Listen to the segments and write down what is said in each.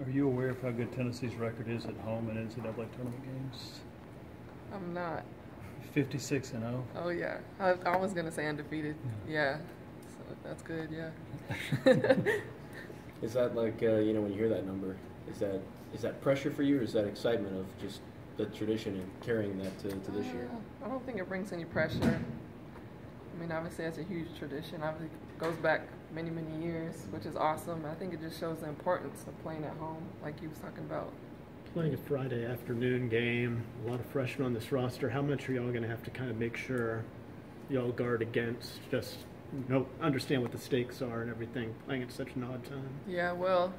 Are you aware of how good Tennessee's record is at home in NCAA tournament games? I'm not. 56-0. Oh, yeah. I was going to say undefeated. Yeah. So that's good, yeah. Is that like, when you hear that number, is that pressure for you, or is that excitement of just the tradition and carrying that to this year? I don't think it brings any pressure. I mean, obviously, that's a huge tradition. Obviously, it goes back many, many years, which is awesome. I think it just shows the importance of playing at home, like you was talking about. Playing a Friday afternoon game, a lot of freshmen on this roster. How much are y'all going to have to kind of make sure y'all guard against, just understand what the stakes are and everything, playing at such an odd time? Yeah, well,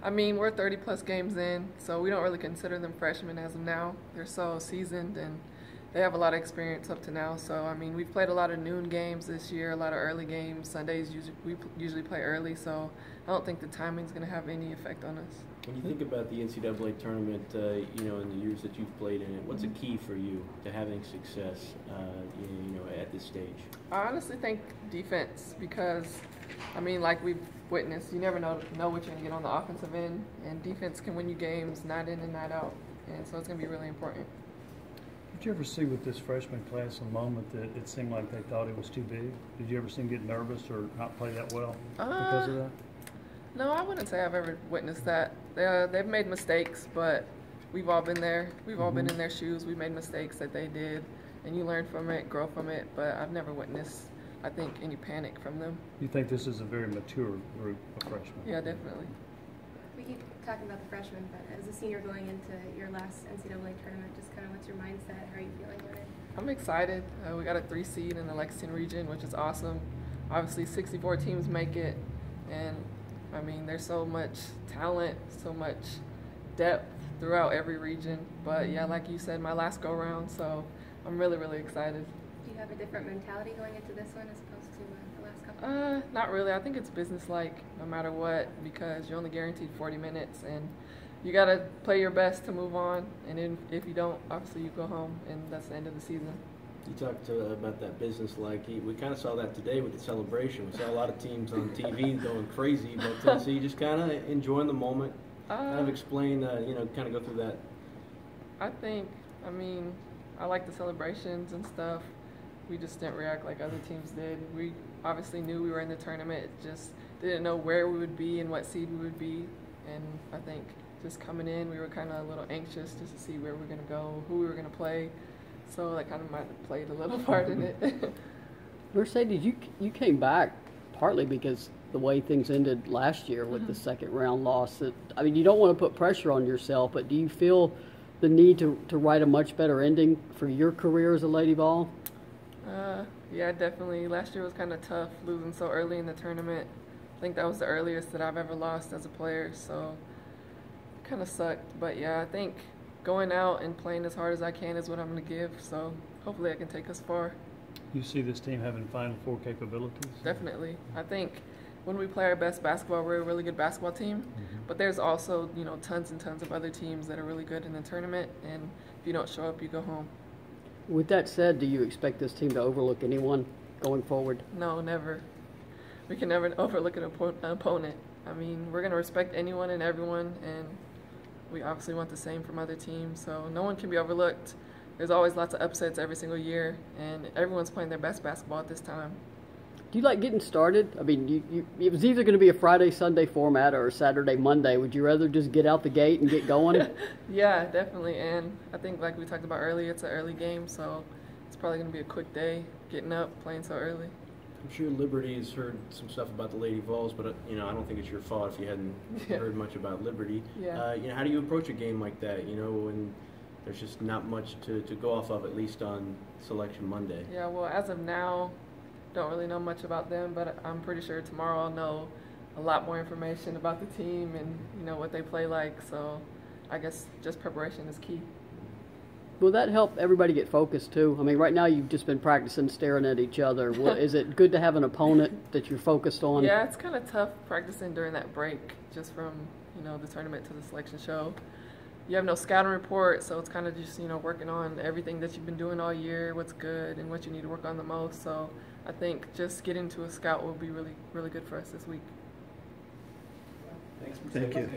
I mean, we're 30-plus games in, so we don't really consider them freshmen as of now. They're so seasoned, and they have a lot of experience up to now. So, I mean, we've played a lot of noon games this year, a lot of early games. Sundays, we usually play early, so I don't think the timing's going to have any effect on us. When you think about the NCAA tournament, in the years that you've played in it, what's a key for you to having success, at this stage? I honestly think defense, because, I mean, like we've witnessed, you never know what you're going to get on the offensive end, and defense can win you games night in and night out, and so it's going to be really important. Did you ever see with this freshman class a moment that it seemed like they thought it was too big? Did you ever see them get nervous or not play that well because of that? No, I wouldn't say I've ever witnessed that. They've made mistakes, but we've all been there. We've all been in their shoes. We made mistakes that they did, and you learn from it, grow from it, but I've never witnessed, I think, any panic from them. You think this is a very mature group of freshmen? Yeah, definitely. We keep talking about the freshmen, but as a senior going into your last NCAA tournament, just kind of what's your mindset? How are you feeling about it? I'm excited. We got a 3 seed in the Lexington region, which is awesome. Obviously, 64 teams make it, and I mean, there's so much talent, so much depth throughout every region. But yeah, like you said, my last go-round, so I'm really, really excited. Do you have a different mentality going into this one as opposed to the last couple? Not really. I think it's business-like no matter what, because you're only guaranteed 40 minutes, and you got to play your best to move on. And then if you don't, obviously you go home, and that's the end of the season. You talked about that business-like. We kind of saw that today with the celebration. We saw a lot of teams on TV going crazy, but Tennessee just kind of enjoying the moment. Kind of explain, kind of go through that. I mean, I like the celebrations and stuff. We just didn't react like other teams did. We obviously knew we were in the tournament, just didn't know where we would be and what seed we would be. And I think just coming in, we were kind of a little anxious just to see where we were going to go, who we were going to play. So that kind of might have played a little part in it. Mercedes, you came back partly because the way things ended last year with the second round loss. I mean, you don't want to put pressure on yourself, but do you feel the need to write a much better ending for your career as a Lady Vol? Yeah, definitely. Last year was kind of tough, losing so early in the tournament. I think that was the earliest that I've ever lost as a player, so it kind of sucked. But yeah, I think going out and playing as hard as I can is what I'm going to give, so hopefully I can take us far. You see this team having Final Four capabilities? Definitely. I think when we play our best basketball, we're a really good basketball team, but there's also, tons and tons of other teams that are really good in the tournament, and if you don't show up, you go home. With that said, do you expect this team to overlook anyone going forward? No, never. We can never overlook an opponent. I mean, we're going to respect anyone and everyone, and we obviously want the same from other teams, so no one can be overlooked. There's always lots of upsets every single year, and everyone's playing their best basketball at this time. Do you like getting started? I mean, it was either going to be a Friday, Sunday format or a Saturday, Monday. Would you rather just get out the gate and get going? Yeah, definitely, and I think like we talked about earlier, it's an early game, so it's probably going to be a quick day, getting up, playing so early. I'm sure Liberty has heard some stuff about the Lady Vols, but I don't think it's your fault if you hadn't heard much about Liberty. Yeah. How do you approach a game like that? When there's just not much to go off of, at least on Selection Monday. Yeah. Well, as of now, don't really know much about them, but I'm pretty sure tomorrow I'll know a lot more information about the team and what they play like. So, I guess just preparation is key. Will that help everybody get focused, too? I mean, right now you've just been practicing staring at each other. Is it good to have an opponent that you're focused on? Yeah, it's kind of tough practicing during that break, just from, the tournament to the selection show. You have no scouting report, so it's kind of just, working on everything that you've been doing all year, what's good and what you need to work on the most. So I think just getting to a scout will be really, really good for us this week. Thank you.